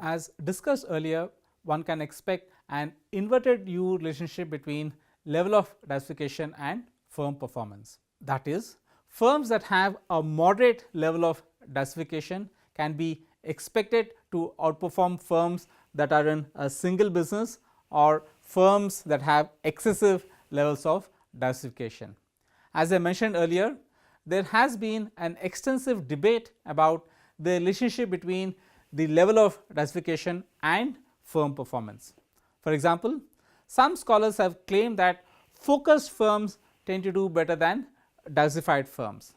As discussed earlier, one can expect an inverted U relationship between level of diversification and firm performance. That is, firms that have a moderate level of diversification can be expected to outperform firms that are in a single business or firms that have excessive levels of diversification. As I mentioned earlier, there has been an extensive debate about the relationship between the level of diversification and firm performance. For example, some scholars have claimed that focused firms tend to do better than diversified firms,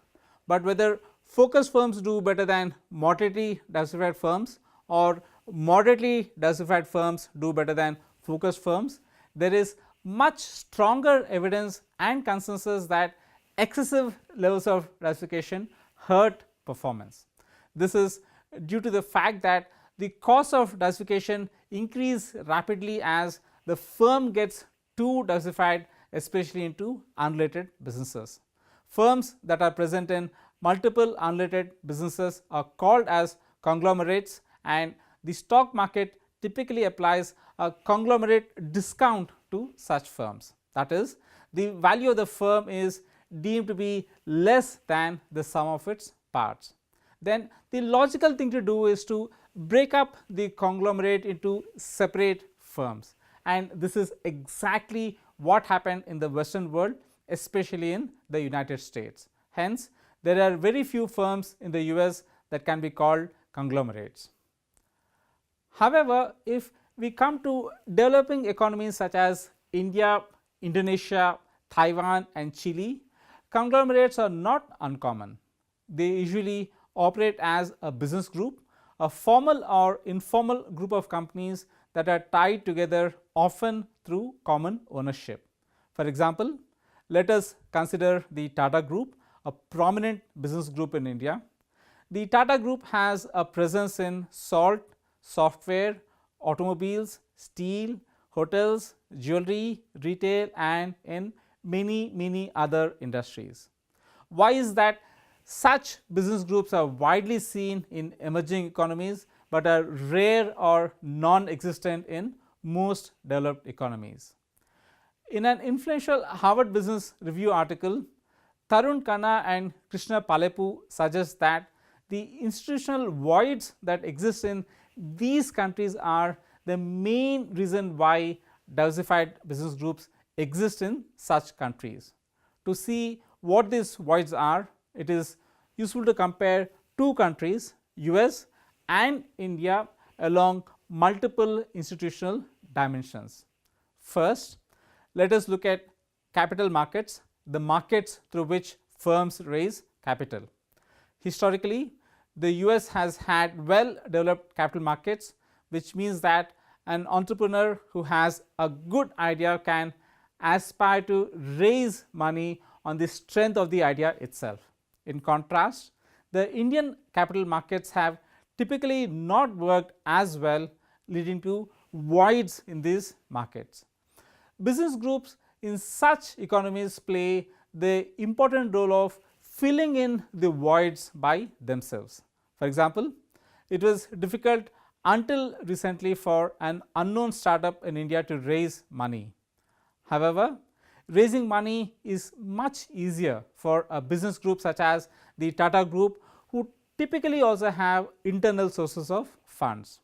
but whether focused firms do better than moderately diversified firms or moderately diversified firms do better than focused firms, there is much stronger evidence and consensus that excessive levels of diversification hurt performance. This is due to the fact that the cost of diversification increase rapidly as the firm gets too diversified, especially into unrelated businesses. Firms that are present in multiple unrelated businesses are called as conglomerates, and the stock market typically applies a conglomerate discount to such firms. That is, the value of the firm is deemed to be less than the sum of its parts. Then the logical thing to do is to break up the conglomerate into separate firms, and this is exactly what happened in the Western world, especially in the United States. Hence, there are very few firms in the US that can be called conglomerates. However, if we come to developing economies such as India, Indonesia, Taiwan and Chile, conglomerates are not uncommon. They usually operate as a business group, a formal or informal group of companies that are tied together often through common ownership. For example, let us consider the Tata Group, a prominent business group in India. The Tata Group has a presence in salt, software, automobiles, steel, hotels, jewelry, retail and in many other industries. Why is that such business groups are widely seen in emerging economies, but are rare or non-existent in most developed economies? In an influential Harvard Business Review article, Tarun Khanna and Krishna Palepu suggest that the institutional voids that exist in these countries are the main reason why diversified business groups exist in such countries. To see what these voids are, it is useful to compare two countries, US and India, along multiple institutional dimensions. First, let us look at capital markets, the markets through which firms raise capital. Historically, the US has had well developed capital markets, which means that an entrepreneur who has a good idea can aspire to raise money on the strength of the idea itself. In contrast, the Indian capital markets have typically not worked as well, leading to voids in these markets. Business groups in such economies play the important role of filling in the voids by themselves. For example, it was difficult until recently for an unknown startup in India to raise money. However, raising money is much easier for a business group such as the Tata Group, who typically also have internal sources of funds.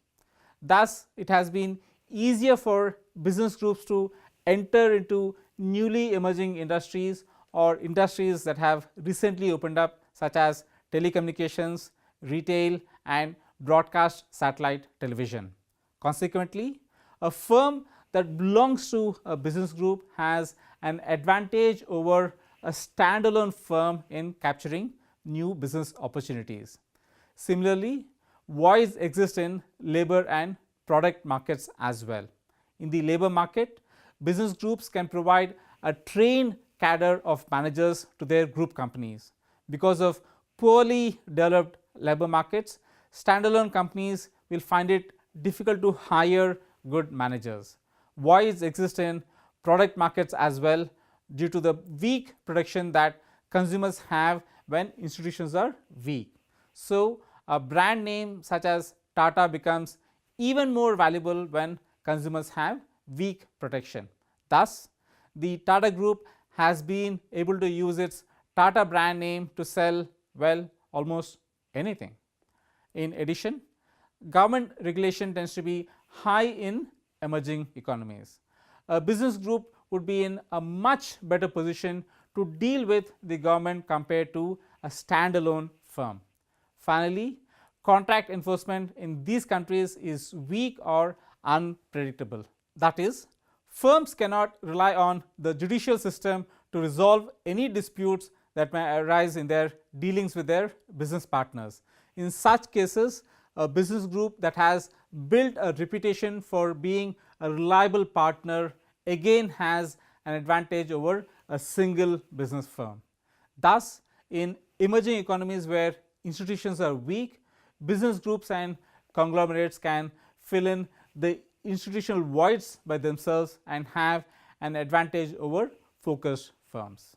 Thus, it has been easier for business groups to enter into newly emerging industries or industries that have recently opened up, such as telecommunications, retail and broadcast satellite television. Consequently, a firm that belongs to a business group has an advantage over a standalone firm in capturing new business opportunities. Similarly, voids exist in labor and product markets as well. In the labor market, business groups can provide a trained cadre of managers to their group companies. Because of poorly developed labor markets, standalone companies will find it difficult to hire good managers. Voids exist in product markets as well due to the weak protection that consumers have when institutions are weak. So, a brand name such as Tata becomes even more valuable when consumers have weak protection. Thus, the Tata Group has been able to use its Tata brand name to sell, well, almost anything. In addition, government regulation tends to be high in emerging economies. A business group would be in a much better position to deal with the government compared to a standalone firm. Finally, contract enforcement in these countries is weak or unpredictable. That is, firms cannot rely on the judicial system to resolve any disputes that may arise in their dealings with their business partners. In such cases, a business group that has built a reputation for being a reliable partner again has an advantage over a single business firm. Thus, in emerging economies where institutions are weak, business groups and conglomerates can fill in the institutional voids by themselves and have an advantage over focused firms.